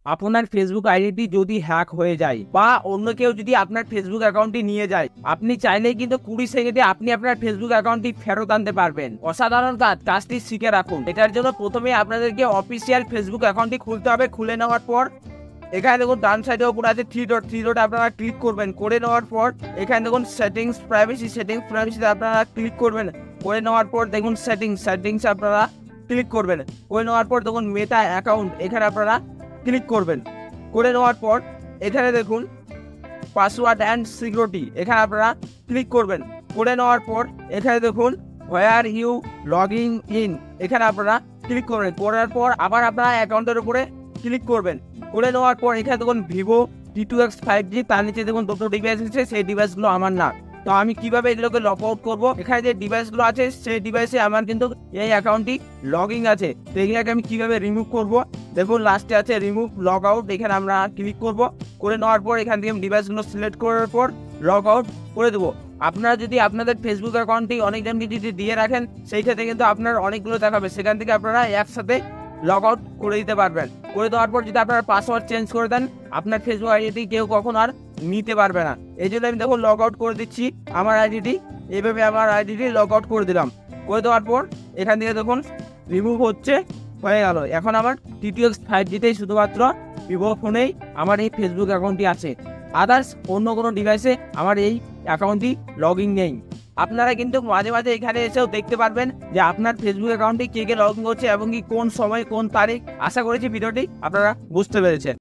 আপনার ফেসবুক আইডিটি যদি হ্যাক হয়ে যায় বা অন্য কেউ যদি আপনার ফেসবুক অ্যাকাউন্টটি নিয়ে যায়, আপনি চাইলেই কিন্তু 20 সেকেন্ডে আপনি আপনার ফেসবুক অ্যাকাউন্টটি ফেরত আনতে পারবেন। অসাধারণ কাজ, কাজটি শিখে রাখুন। এটার জন্য প্রথমে আপনাদেরকে অফিসিয়াল ফেসবুক অ্যাকাউন্টটি খুলতে হবে। খুলে নেওয়ার পর এখানে দেখুন ডান সাইডে উপর আছে থ্রি ডট আপনারা ক্লিক করবেন। করে নেওয়ার পর এখানে দেখুন সেটিংস প্রাইভেসিতে আপনারা ক্লিক করবেন। করে নেওয়ার পর দেখুন সেটিংস আপনারা ক্লিক করবেন। করে নেওয়ার পর দেখুন মেটা অ্যাকাউন্ট এখানে আপনারা ক্লিক করবেন। করে নেওয়ার পর এখানে দেখুন পাসওয়ার্ড অ্যান্ড সিকিউরিটি এখানে আপনারা ক্লিক করবেন। করে নেওয়ার পর এখানে দেখুন হোয়ার ইউ লগিং ইন এখানে আপনারা ক্লিক করবেন। করার পর আবার আপনারা অ্যাকাউন্টের উপরে ক্লিক করবেন। করে নেওয়ার পর এখানে দেখুন ভিভো T2X 5G, তার নিচে দেখুন দুটো ডিভাইস আছে, সেই ডিভাইসগুলো আমার না। তো আমি কিভাবে এগুলোকে লগ আউট করবো, এখানে যে ডিভাইসগুলো আছে সেই ডিভাইসে আমার কিন্তু এই অ্যাকাউন্টটি লগিং আছে। তো এগুলোকে আমি কিভাবে রিমুভ করব, দেখুন লাস্টে আছে রিমুভ লগ আউট, এখানে আমরা ক্লিক করব। করে নেওয়ার পর এখান থেকে ডিভাইসগুলো সিলেক্ট করার পর লগ আউট করে দেবো। আপনারা যদি আপনাদের ফেসবুক অ্যাকাউন্টটি অনেকজনকে যদি দিয়ে রাখেন, সেই ক্ষেত্রে কিন্তু আপনার অনেকগুলো দেখাবে, সেখান থেকে আপনারা একসাথে লগ আউট করে দিতে পারবেন। করে দেওয়ার পর যদি আপনারা পাসওয়ার্ড চেঞ্জ করে দেন, আপনার ফেসবুক আইডিটি কেউ কখন আর নিতে পারবে না। এই জন্য আমি দেখুন লগ আউট করে দিচ্ছি আমার আইডিটি। এইভাবে আমার আইডিটি লগ আউট করে দিলাম। করে দেওয়ার পর এখান থেকে দেখুন রিমুভ হয়ে গেল। এখন আমার T2X 5Gতেই শুধুমাত্র ভিভো ফোনেই আমার এই ফেসবুক অ্যাকাউন্টটি আছে। আদার্স অন্য কোনো ডিভাইসে আমার এই অ্যাকাউন্টটি লগইন নেই। আপনারা কিন্তু মাঝে মাঝে এখানে এসেও দেখতে পারবেন যে আপনার ফেসবুক অ্যাকাউন্টে কে লগ ইন করছে এবং কি কোন সময় কোন তারিখ। আশা করেছি ভিডিওটি আপনারা বুঝতে পেরেছেন।